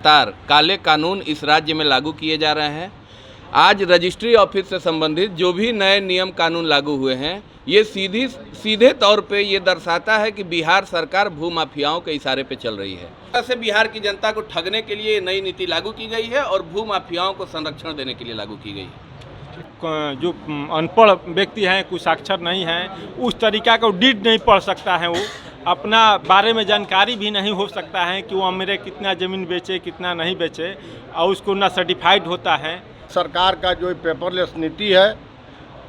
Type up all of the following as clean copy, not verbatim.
लगातार काले कानून इस राज्य में लागू किए जा रहे हैं। आज रजिस्ट्री ऑफिस से संबंधित जो भी नए नियम कानून लागू हुए हैं, ये सीधे तौर पे ये दर्शाता है कि बिहार सरकार भूमाफियाओं के इशारे पे चल रही है। ऐसे बिहार की जनता को ठगने के लिए नई नीति लागू की गई है और भूमाफियाओं को संरक्षण देने के लिए लागू की गई है। जो अनपढ़ व्यक्ति हैं, कुछ साक्षर नहीं हैं, उस तरीका का डीड नहीं पढ़ सकता है, वो अपना बारे में जानकारी भी नहीं हो सकता है कि वो मेरे कितना ज़मीन बेचे कितना नहीं बेचे, और उसको ना सर्टिफाइड होता है। सरकार का जो पेपरलेस नीति है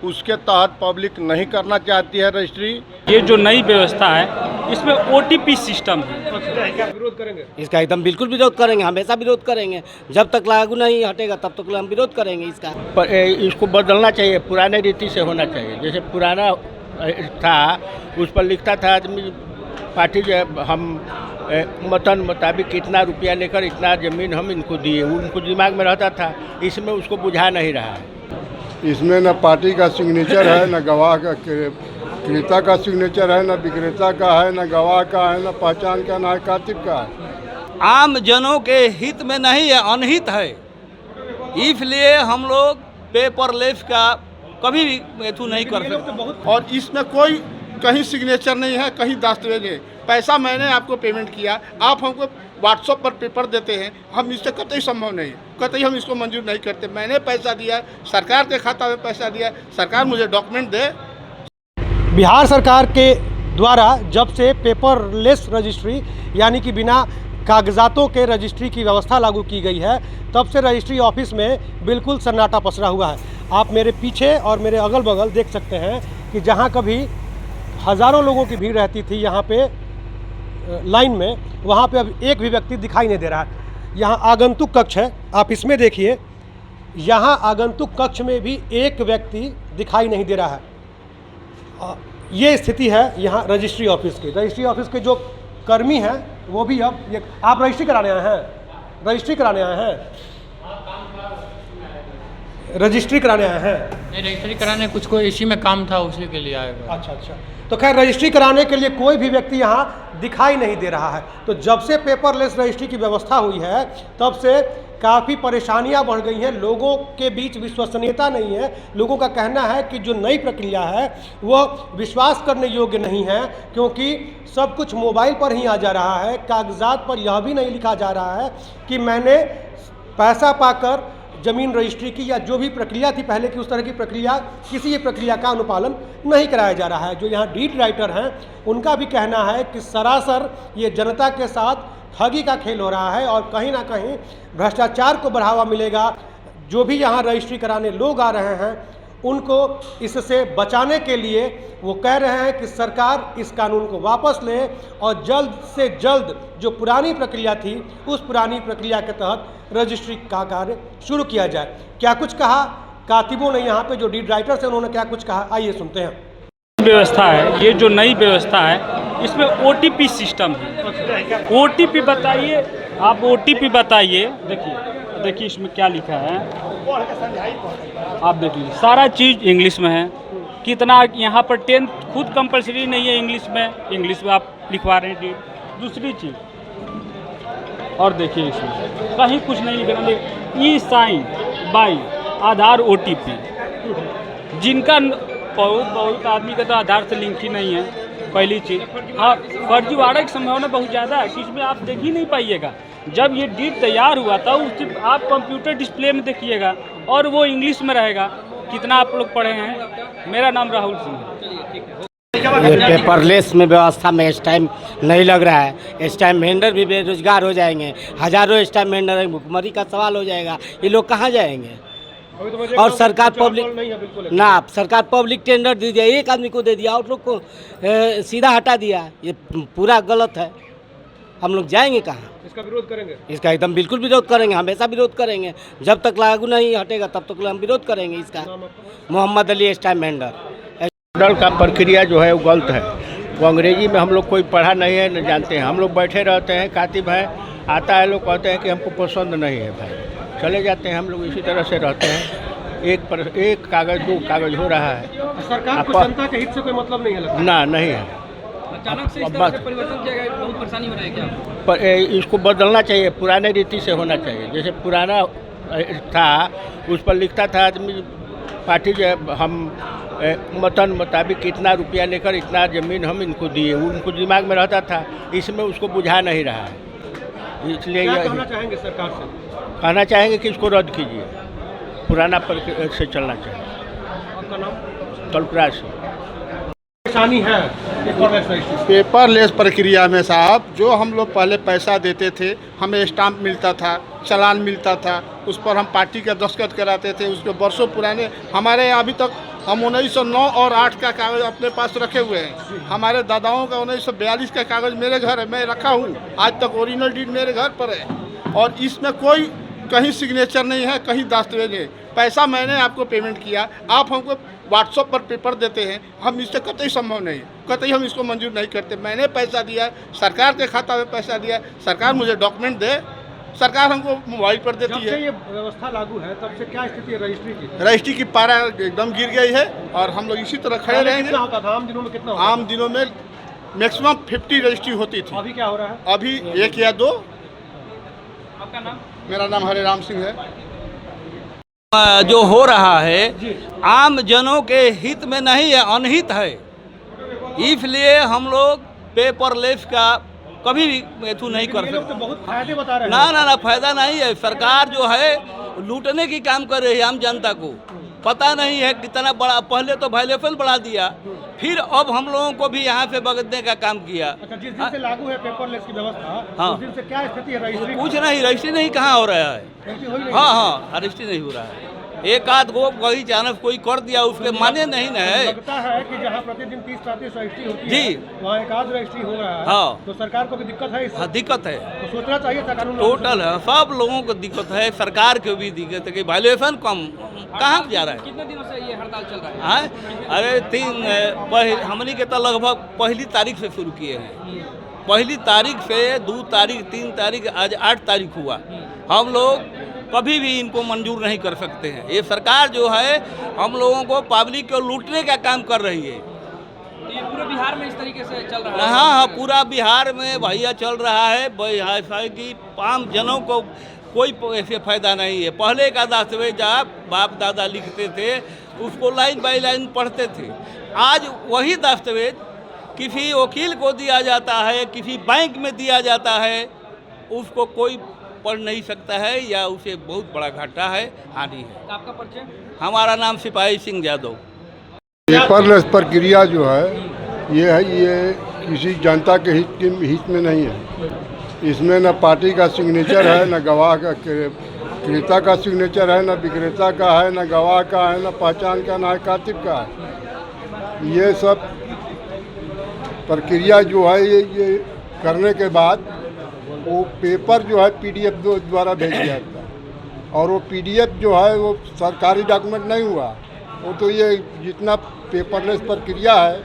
उसके तहत पब्लिक नहीं करना चाहती है रजिस्ट्री। ये जो नई व्यवस्था है इसमें OTP सिस्टम है। विरोध करेंगे इसका? एकदम बिल्कुल विरोध करेंगे, हमेशा विरोध करेंगे। जब तक लागू नहीं हटेगा तब तक हम विरोध करेंगे इसका। पर इसको बदलना चाहिए, पुराने रीति से होना चाहिए। जैसे पुराना था उस पर लिखता था आदमी पार्टी जो हम मतन मुताबिक इतना रुपया लेकर इतना ज़मीन हम इनको दिए, उनको दिमाग में रहता था। इसमें उसको बुझा नहीं रहा है। इसमें न पार्टी का सिग्नेचर है, न गवाह का क्रेता का सिग्नेचर है, न विक्रेता का है, न गवाह का है, न पहचान का, न कातिब का है। आम जनों के हित में नहीं है, अनहित है। इसलिए हम लोग पेपरलेस का कभी भी एथू नहीं कर सकते। और इसमें कोई कहीं सिग्नेचर नहीं है, कहीं दस्तावेज है। पैसा मैंने आपको पेमेंट किया, आप हमको व्हाट्सएप पर पेपर देते हैं, हम इससे कतई संभव नहीं, कतई हम इसको मंजूर नहीं करते। मैंने पैसा दिया, सरकार के खाता में पैसा दिया, सरकार मुझे डॉक्यूमेंट दे। बिहार सरकार के द्वारा जब से पेपरलेस रजिस्ट्री यानी कि बिना कागजातों के रजिस्ट्री की व्यवस्था लागू की गई है, तब से रजिस्ट्री ऑफिस में बिल्कुल सन्नाटा पसरा हुआ है। आप मेरे पीछे और मेरे अगल बगल देख सकते हैं कि जहां कभी हज़ारों लोगों की भीड़ रहती थी यहाँ पे लाइन में, वहाँ पे अब एक भी व्यक्ति दिखाई नहीं दे रहा है। यहाँ आगंतुक कक्ष है, आप इसमें देखिए, यहाँ आगंतुक कक्ष में भी एक व्यक्ति दिखाई नहीं दे रहा है। ये स्थिति है यहाँ रजिस्ट्री ऑफिस की। रजिस्ट्री ऑफिस के जो कर्मी हैं वो भी अब ये, आप रजिस्ट्री कराने आए हैं? रजिस्ट्री कराने आए हैं? रजिस्ट्री कराने आए हैं? नहीं, रजिस्ट्री कराने कुछ कोई इसी में काम था, उसी के लिए आएगा। अच्छा। तो खैर रजिस्ट्री कराने के लिए कोई भी व्यक्ति यहाँ दिखाई नहीं दे रहा है। तो जब से पेपरलेस रजिस्ट्री की व्यवस्था हुई है तब से काफ़ी परेशानियाँ बढ़ गई हैं। लोगों के बीच विश्वसनीयता नहीं है। लोगों का कहना है कि जो नई प्रक्रिया है वह विश्वास करने योग्य नहीं है, क्योंकि सब कुछ मोबाइल पर ही आ जा रहा है। कागजात पर यह भी नहीं लिखा जा रहा है कि मैंने पैसा पाकर ज़मीन रजिस्ट्री की, या जो भी प्रक्रिया थी पहले की उस तरह की प्रक्रिया, किसी प्रक्रिया का अनुपालन नहीं कराया जा रहा है। जो यहाँ डीड राइटर हैं उनका भी कहना है कि सरासर ये जनता के साथ ठगी का खेल हो रहा है और कहीं ना कहीं भ्रष्टाचार को बढ़ावा मिलेगा। जो भी यहाँ रजिस्ट्री कराने लोग आ रहे हैं उनको इससे बचाने के लिए वो कह रहे हैं कि सरकार इस कानून को वापस ले और जल्द से जल्द जो पुरानी प्रक्रिया थी उस पुरानी प्रक्रिया के तहत रजिस्ट्री का कार्य शुरू किया जाए। क्या कुछ कहा कातिबों ने यहाँ पे, जो डीड राइटर्स हैं, उन्होंने क्या कुछ कहा, आइए सुनते हैं। व्यवस्था है, ये जो नई व्यवस्था है इसमें OTP सिस्टम है। OTP बताइए, आप OTP बताइए। देखिए इसमें क्या लिखा है, आप देख लीजिए। सारा चीज़ इंग्लिश में है। कितना यहाँ पर 10th खुद कंपलसरी नहीं है इंग्लिश में आप लिखवा रहे हैं डेट। दूसरी चीज़ और देखिए इसमें कहीं कुछ नहीं लिखा, ई साइन बाई आधार OTP। जिनका बहुत आदमी का तो आधार से लिंक ही नहीं है, पहली चीज़। हाँ, फर्जीवाड़ा की संभावना बहुत ज़्यादा है कि इसमें आप देख ही नहीं पाइएगा। जब ये डीड तैयार हुआ था उस आप कंप्यूटर डिस्प्ले में देखिएगा और वो इंग्लिश में रहेगा। कितना आप लोग पढ़े हैं? मेरा नाम राहुल सिंह है। ये पेपरलेस में व्यवस्था में इस टाइम नहीं लग रहा है। इस टाइम वेंडर भी बेरोजगार हो जाएंगे, हज़ारों इस टाइम वेंडर, भुखमरी का सवाल हो जाएगा। ये लोग कहाँ जाएंगे? और सरकार पब्लिक ना, सरकार पब्लिक टेंडर दे दिया, एक आदमी को दे दिया और लोग को सीधा हटा दिया। ये पूरा गलत है। हम लोग जाएंगे कहाँ? इसका विरोध करेंगे? इसका एकदम बिल्कुल विरोध करेंगे, हमेशा विरोध करेंगे। जब तक लागू नहीं हटेगा तब तक हम विरोध करेंगे इसका। Mohammad Ali stamp vendor. दल का प्रक्रिया जो है वो गलत है। वो अंग्रेजी में हम लोग कोई पढ़ा नहीं है, न जानते हैं। हम लोग बैठे रहते हैं, कातिब है आता है, लोग कहते हैं कि हमको पसंद नहीं है भाई, चले जाते हैं। हम लोग इसी तरह से रहते हैं। एक कागज़ 2 कागज़ हो रहा है। सरकार को जनता के हित से कोई मतलब नहीं है? ना, नहीं है। अचानक से इस तरह से परिवर्तन किया गया, बहुत परेशानी हो रही है क्या? इसको बदलना चाहिए, पुराने रीति से होना चाहिए। जैसे पुराना था उस पर लिखता था आदमी पार्टी जो हम मतन मुताबिक इतना रुपया लेकर इतना ज़मीन हम इनको दिए, उनको दिमाग में रहता था। इसमें उसको बुझा नहीं रहा है, इसलिए क्या कहना चाहेंगे सरकार से? कहना चाहेंगे कि इसको रद्द कीजिए, पुराना प्रक्रिया से चलना चाहिए। आपका नाम? कल्पराज से परेशानी है पेपरलेस रजिस्ट्री? पेपरलेस प्रक्रिया में साहब, जो हम लोग पहले पैसा देते थे, हमें स्टाम्प मिलता था, चालान मिलता था, उस पर हम पार्टी का दस्तखत कराते थे। उसके वर्षों पुराने हमारे यहाँ अभी तक हम 1909 और 8 का कागज़ अपने पास रखे हुए हैं। हमारे दादाओं का 1942 का कागज़ मेरे घर है, मैं रखा हूँ। आज तक ओरिजिनल डीड मेरे घर पर है और इसमें कोई कहीं सिग्नेचर नहीं है, कहीं दस्तावेज नहीं। पैसा मैंने आपको पेमेंट किया, आप हमको व्हाट्सएप पर पेपर देते हैं, हम इससे कतई संभव नहीं, कतई हम इसको मंजूर नहीं करते। मैंने पैसा दिया है, सरकार के खाता में पैसा दिया है, सरकार मुझे डॉक्यूमेंट दे, सरकार हमको मोबाइल पर देती जब से है। ये व्यवस्था लागू है तब से क्या स्थिति है रजिस्ट्री की? रजिस्ट्री की पारा एकदम गिर गई है और हम लोग इसी तरह खड़े पहले रहेंगे। कितना होता था? आम दिनों में कितना होता आम दिनों में मैक्सिमम 50 रजिस्ट्री होती था? थी, अभी क्या हो रहा है? अभी 1 या 2। आपका नाम? मेरा नाम हरिराम सिंह है। जो हो रहा है आम जनों के हित में नहीं है, अनहित है। इसलिए हम लोग पेपरलेस का कभी भी एथू नहीं कर ये लोग तो सकते। बहुत फायदे बता रहे हैं। ना फायदा नहीं है। सरकार जो है लूटने की काम कर रही है आम जनता को। पता नहीं है कितना बड़ा, पहले तो वैल्यूएबल बढ़ा दिया, फिर अब हम लोगों को भी यहाँ से बगदने का काम किया। अच्छा, जिस दिन से लागू है पेपरलेस की व्यवस्था, हाँ। उस दिन से क्या स्थिति है रजिस्ट्री? कुछ नहीं, रजिस्ट्री नहीं कहाँ हो रहा है। रजिस्ट्री हो ही नहीं। हाँ, रजिस्ट्री नहीं हो रहा है। एक आध गो वही चानक कोई कर दिया, उसके माने नहीं न है। लगता है कि जहाँ प्रतिदिन 30-35 रजिस्ट्री होती जी। है, वहाँ एक आध रजिस्ट्री हो रहा है। हाँ। तो सरकार को भी दिक्कत है इससे? हाँ, दिक्कत है, तो सोचना चाहिए था कानून। टोटल है, सब लोगों को दिक्कत है, सरकार को भी दिक्कत है कि वैल्यूएशन कम कहाँ जा रहा है। कितने दिनों से ये हड़ताल चल रहा है? हाँ, अरे हमनी के तो लगभग 1 तारीख से शुरू किए हैं। 1 तारीख से 2 तारीख 3 तारीख आज 8 तारीख हुआ। हम लोग कभी भी इनको मंजूर नहीं कर सकते हैं। ये सरकार जो है हम लोगों को पब्लिक को लूटने का काम कर रही है। तो ये पूरे बिहार में इस तरीके से चल रहा है? हाँ, पूरा बिहार में भैया चल रहा है। ऐसा है कि आम जनों को कोई ऐसे फायदा नहीं है। पहले का दस्तावेज आप बाप दादा लिखते थे, उसको लाइन बाई लाइन पढ़ते थे। आज वही दस्तावेज किसी वकील को दिया जाता है, किसी बैंक में दिया जाता है, उसको कोई पढ़ नहीं सकता है या उसे बहुत बड़ा घाटा है, हानि है। आपका परिचय? हमारा नाम सिपाही सिंह यादव। पेपरलेस प्रक्रिया जो है ये किसी जनता के हित में नहीं है। इसमें न पार्टी का सिग्नेचर है, न गवाह का क्रेता का सिग्नेचर है, न विक्रेता का है, न गवाह का है, न पहचान का, न कातिब का है। ये सब प्रक्रिया जो है ये करने के बाद वो पेपर जो है PDF द्वारा भेज दिया जाता है और वो PDF जो है वो सरकारी डॉक्यूमेंट नहीं हुआ। वो तो ये जितना पेपरलेस प्रक्रिया है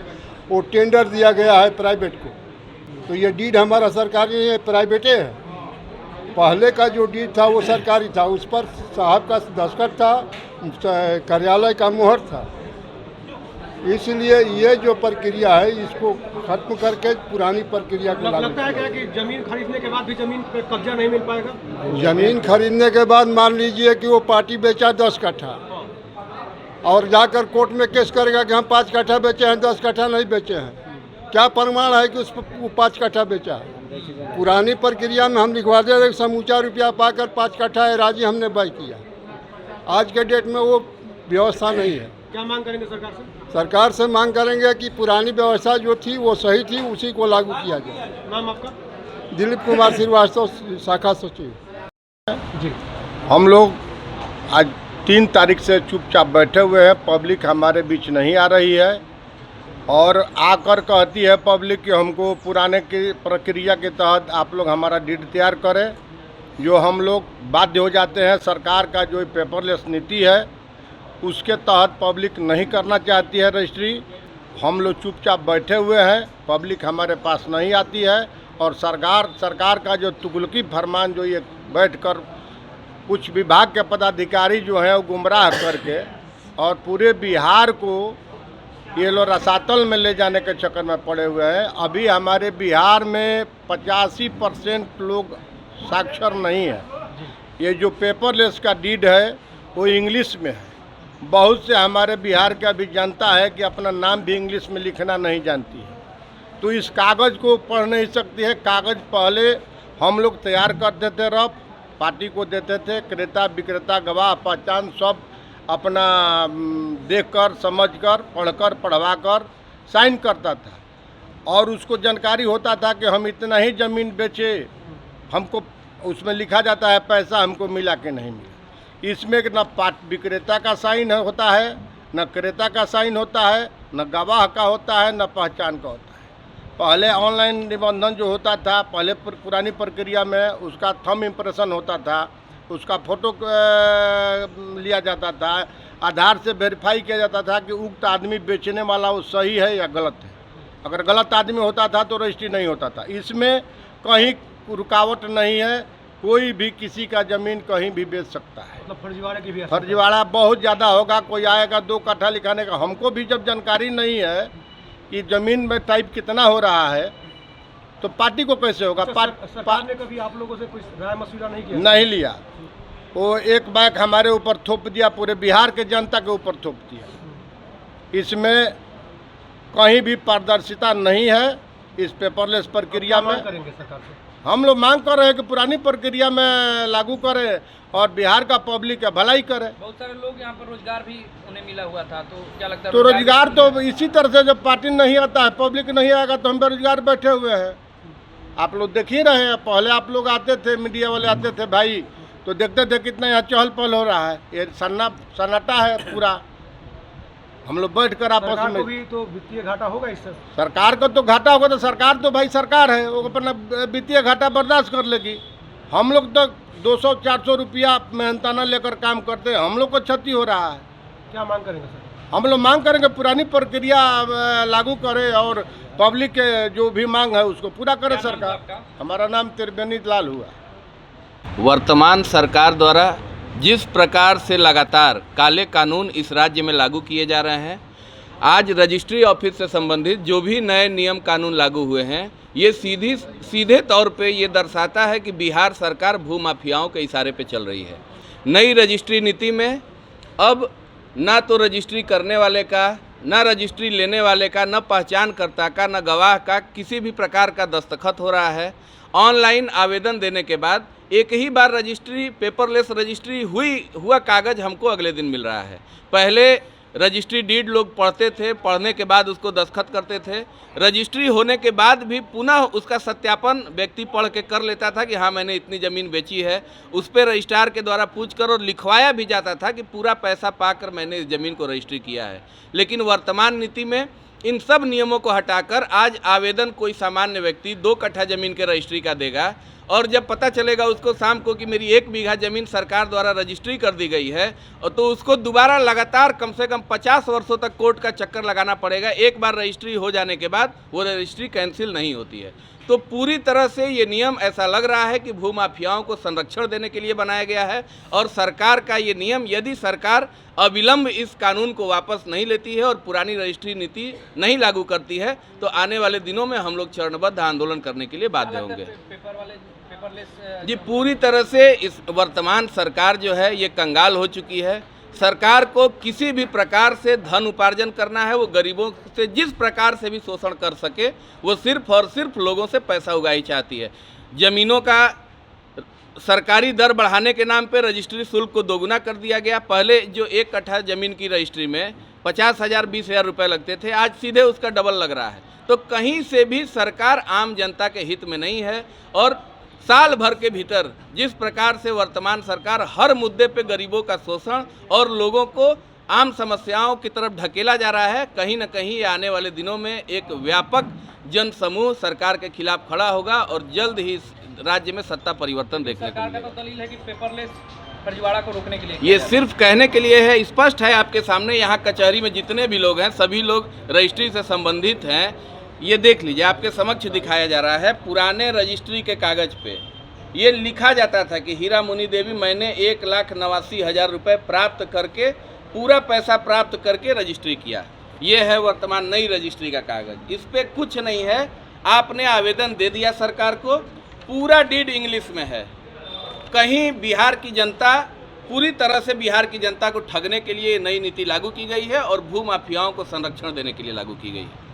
वो टेंडर दिया गया है प्राइवेट को, तो ये डीड हमारा सरकारी नहीं है, प्राइवेटे है। पहले का जो डीड था वो सरकारी था, उस पर साहब का दस्तखत था, कार्यालय का मुहर था। इसलिए ये जो प्रक्रिया है इसको खत्म करके पुरानी प्रक्रिया को लागू। लगता है क्या कि जमीन खरीदने के बाद भी जमीन पे कब्जा नहीं मिल पाएगा? जमीन खरीदने के बाद मान लीजिए कि वो पार्टी बेचा 10 कट्ठा और जाकर कोर्ट में केस करेगा कि हम 5 कट्ठा बेचे हैं, 10 कट्ठा नहीं बेचे हैं। क्या प्रमाण है कि उस वो 5 कट्ठा बेचा है? पुरानी प्रक्रिया में हम लिखवा दे रहे समूचा रुपया पाकर 5 कट्ठा एराजी हमने बाई किया। आज के डेट में वो व्यवस्था नहीं है। क्या मांग करेंगे सरकार से? सरकार से मांग करेंगे कि पुरानी व्यवस्था जो थी वो सही थी, उसी को लागू किया जाए। नाम आपका? दिलीप कुमार श्रीवास्तव, शाखा सचिव। जी। हम लोग आज 3 तारीख से चुपचाप बैठे हुए हैं। पब्लिक हमारे बीच नहीं आ रही है और आकर कहती है पब्लिक कि हमको पुराने की प्रक्रिया के तहत आप लोग हमारा डीड तैयार करें, जो हम लोग बाध्य हो जाते हैं। सरकार का जो पेपरलेस नीति है उसके तहत पब्लिक नहीं करना चाहती है रजिस्ट्री। हम लोग चुपचाप बैठे हुए हैं, पब्लिक हमारे पास नहीं आती है और सरकार का जो तुगलकी फरमान जो ये बैठकर कुछ विभाग के पदाधिकारी जो हैं वो गुमराह करके और पूरे बिहार को ये लोग रसातल में ले जाने के चक्कर में पड़े हुए हैं। अभी हमारे बिहार में 85% लोग साक्षर नहीं है। ये जो पेपरलेस का डीड है वो इंग्लिश में है। बहुत से हमारे बिहार का भी जनता है कि अपना नाम भी इंग्लिश में लिखना नहीं जानती है, तो इस कागज़ को पढ़ नहीं सकती है। कागज़ पहले हम लोग तैयार करते थे, रफ पार्टी को देते थे, क्रेता विक्रेता गवाह पहचान सब अपना देखकर समझकर पढ़कर पढ़वाकर साइन करता था, और उसको जानकारी होता था कि हम इतना ही ज़मीन बेचे, हमको उसमें लिखा जाता है पैसा हमको मिला कि नहीं मिला। इसमें न विक्रेता का साइन होता है, न क्रेता का साइन होता है, न गवाह का होता है, न पहचान का होता है। पहले ऑनलाइन निबंधन जो होता था, पहले पुरानी प्रक्रिया में उसका थंब इम्प्रेशन होता था, उसका फ़ोटो लिया जाता था, आधार से वेरीफाई किया जाता था कि उक्त आदमी बेचने वाला वो सही है या गलत है। अगर गलत आदमी होता था तो रजिस्ट्री नहीं होता था। इसमें कहीं रुकावट नहीं है, कोई भी किसी का ज़मीन कहीं भी बेच सकता है। मतलब फर्जीवाड़ा की भी फर्जीवाड़ा बहुत ज़्यादा होगा। कोई आएगा 2 कट्ठा लिखाने का, हमको भी जब जानकारी नहीं है कि ज़मीन में टाइप कितना हो रहा है तो पार्टी को कैसे होगा। सरकार ने कभी आप लोगों से कुछ राय मशविरा नहीं किया? नहीं लिया। वो एक बैग हमारे ऊपर थोप दिया, पूरे बिहार के जनता के ऊपर थोप दिया। इसमें कहीं भी पारदर्शिता नहीं है इस पेपरलेस प्रक्रिया में। करेंगे सरकार से? हम लोग मांग कर रहे हैं कि पुरानी प्रक्रिया में लागू करें और बिहार का पब्लिक का भलाई करें। बहुत सारे लोग यहाँ पर रोजगार भी उन्हें मिला हुआ था, तो क्या लगता है? तो रोजगार तो इसी तरह से जब पार्टी नहीं आता है, पब्लिक नहीं आएगा तो हम बेरोजगार बैठे हुए हैं। आप लोग देख ही रहे हैं, पहले आप लोग आते थे, मीडिया वाले आते थे भाई, तो देखते थे कितना यहाँ चहल पहल हो रहा है। ये सन्नाटा है पूरा। हम लोग बैठ कर आपस में, भी तो वित्तीय घाटा होगा इससे? सरकार को तो घाटा होगा, तो सरकार तो भाई सरकार है, वो अपना वित्तीय घाटा बर्दाश्त कर लेगी। हम लोग तो 200-400 रुपया मेहनताना लेकर काम करते हैं, हम लोग को क्षति हो रहा है। क्या मांग करेंगे सर? हम लोग मांग करेंगे पुरानी प्रक्रिया लागू करे और पब्लिक के जो भी मांग है उसको पूरा करे सरकार। हमारा नाम त्रिवेणी लाल हुआ। वर्तमान सरकार द्वारा जिस प्रकार से लगातार काले कानून इस राज्य में लागू किए जा रहे हैं, आज रजिस्ट्री ऑफिस से संबंधित जो भी नए नियम कानून लागू हुए हैं, ये सीधे तौर पे ये दर्शाता है कि बिहार सरकार भूमाफियाओं के इशारे पे चल रही है। नई रजिस्ट्री नीति में अब ना तो रजिस्ट्री करने वाले का, ना रजिस्ट्री लेने वाले का, ना पहचानकर्ता का, ना गवाह का किसी भी प्रकार का दस्तखत हो रहा है। ऑनलाइन आवेदन देने के बाद एक ही बार रजिस्ट्री, पेपरलेस रजिस्ट्री हुआ कागज़ हमको अगले दिन मिल रहा है। पहले रजिस्ट्री डीड लोग पढ़ते थे, पढ़ने के बाद उसको दस्तखत करते थे। रजिस्ट्री होने के बाद भी पुनः उसका सत्यापन व्यक्ति पढ़ के कर लेता था कि हाँ मैंने इतनी ज़मीन बेची है। उस पर रजिस्ट्रार के द्वारा पूछ कर और लिखवाया भी जाता था कि पूरा पैसा पाकर मैंने इस ज़मीन को रजिस्ट्री किया है। लेकिन वर्तमान नीति में इन सब नियमों को हटाकर आज आवेदन कोई सामान्य व्यक्ति 2 कट्ठा ज़मीन के रजिस्ट्री का देगा, और जब पता चलेगा उसको शाम को कि मेरी 1 बीघा ज़मीन सरकार द्वारा रजिस्ट्री कर दी गई है, और तो उसको दोबारा लगातार कम से कम 50 वर्षों तक कोर्ट का चक्कर लगाना पड़ेगा। एक बार रजिस्ट्री हो जाने के बाद वो रजिस्ट्री कैंसिल नहीं होती है। तो पूरी तरह से ये नियम ऐसा लग रहा है कि भूमाफियाओं को संरक्षण देने के लिए बनाया गया है, और सरकार का ये नियम, यदि सरकार अविलंब इस कानून को वापस नहीं लेती है और पुरानी रजिस्ट्री नीति नहीं लागू करती है, तो आने वाले दिनों में हम लोग चरणबद्ध आंदोलन करने के लिए बाध्य होंगे। जी, पूरी तरह से इस वर्तमान सरकार जो है ये कंगाल हो चुकी है। सरकार को किसी भी प्रकार से धन उपार्जन करना है, वो गरीबों से जिस प्रकार से भी शोषण कर सके, वो सिर्फ और सिर्फ लोगों से पैसा उगाही चाहती है। ज़मीनों का सरकारी दर बढ़ाने के नाम पे रजिस्ट्री शुल्क को दोगुना कर दिया गया। पहले जो 1 कट्ठा ज़मीन की रजिस्ट्री में 50,000 20,000 रुपये लगते थे, आज सीधे उसका डबल लग रहा है। तो कहीं से भी सरकार आम जनता के हित में नहीं है, और साल भर के भीतर जिस प्रकार से वर्तमान सरकार हर मुद्दे पे गरीबों का शोषण और लोगों को आम समस्याओं की तरफ ढकेला जा रहा है, कहीं न कहीं आने वाले दिनों में एक व्यापक जन समूह सरकार के खिलाफ खड़ा होगा और जल्द ही राज्य में सत्ता परिवर्तन देखने को मिलेगा। तो दलील है कि पेपरलेस फर्जीवाड़ा को रोकने के लिए ये सिर्फ कहने के लिए है। स्पष्ट है आपके सामने, यहाँ कचहरी में जितने भी लोग हैं सभी लोग रजिस्ट्री से संबंधित हैं। ये देख लीजिए, आपके समक्ष दिखाया जा रहा है। पुराने रजिस्ट्री के कागज़ पे ये लिखा जाता था कि हीरा मुनि देवी मैंने 1,89,000 रुपये प्राप्त करके, पूरा पैसा प्राप्त करके रजिस्ट्री किया। ये है वर्तमान नई रजिस्ट्री का कागज़। इस पे कुछ नहीं है, आपने आवेदन दे दिया सरकार को, पूरा डीड इंग्लिश में है। कहीं बिहार की जनता, पूरी तरह से बिहार की जनता को ठगने के लिए नई नीति लागू की गई है और भू माफियाओं को संरक्षण देने के लिए लागू की गई है।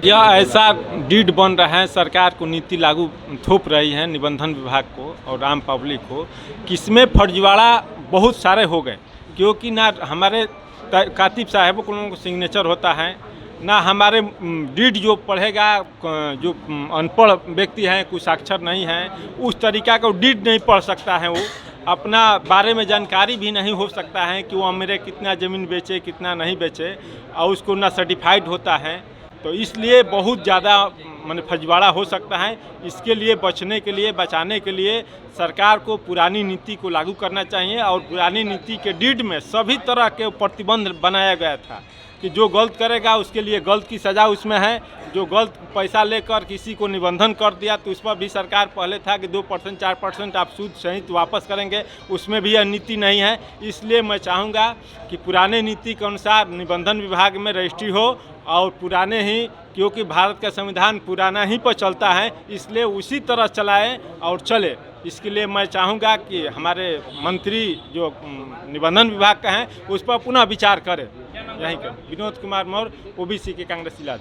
यह ऐसा डीड बन रहा है, सरकार को नीति लागू थोप रही है निबंधन विभाग को और आम पब्लिक को, कि इसमें फर्जीवाड़ा बहुत सारे हो गए। क्योंकि ना हमारे कातिब साहबों को सिग्नेचर होता है, ना हमारे डीड जो पढ़ेगा, जो अनपढ़ व्यक्ति हैं, कुछ साक्षर नहीं हैं, उस तरीका का डीड नहीं पढ़ सकता है। वो अपना बारे में जानकारी भी नहीं हो सकता है कि वो मेरे कितना ज़मीन बेचे, कितना नहीं बेचे, और उसको ना सर्टिफाइड होता है। तो इसलिए बहुत ज़्यादा माने फर्जीवाड़ा हो सकता है। इसके लिए बचाने के लिए सरकार को पुरानी नीति को लागू करना चाहिए और पुरानी नीति के डीड में सभी तरह के प्रतिबंध बनाया गया था कि जो गलत करेगा उसके लिए गलत की सज़ा उसमें है। जो गलत पैसा लेकर किसी को निबंधन कर दिया तो उस पर भी सरकार पहले था कि 2% 4% आप सूद सहित वापस करेंगे, उसमें भी यह नीति नहीं है। इसलिए मैं चाहूँगा कि पुराने नीति के अनुसार निबंधन विभाग में रजिस्ट्री हो और पुराने ही, क्योंकि भारत का संविधान पुराना ही पर चलता है, इसलिए उसी तरह चलाएं और चले। इसके लिए मैं चाहूँगा कि हमारे मंत्री जो निबंधन विभाग का हैं उस पर पुनः विचार करें। यहीं पर विनोद कुमार मौर्य, ओबीसी के कांग्रेस जिला।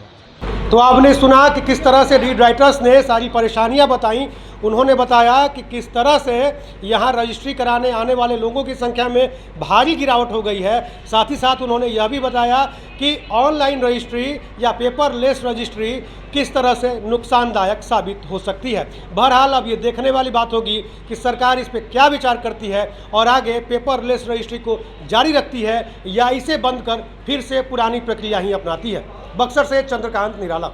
तो आपने सुना कि किस तरह से लीड राइटर्स ने सारी परेशानियां बताई। उन्होंने बताया कि किस तरह से यहाँ रजिस्ट्री कराने आने वाले लोगों की संख्या में भारी गिरावट हो गई है। साथ ही साथ उन्होंने यह भी बताया कि ऑनलाइन रजिस्ट्री या पेपरलेस रजिस्ट्री किस तरह से नुकसानदायक साबित हो सकती है। बहरहाल अब ये देखने वाली बात होगी कि सरकार इस पर क्या विचार करती है और आगे पेपरलेस रजिस्ट्री को जारी रखती है या इसे बंद कर फिर से पुरानी प्रक्रिया ही अपनाती है। बक्सर से चंद्रकांत निराला।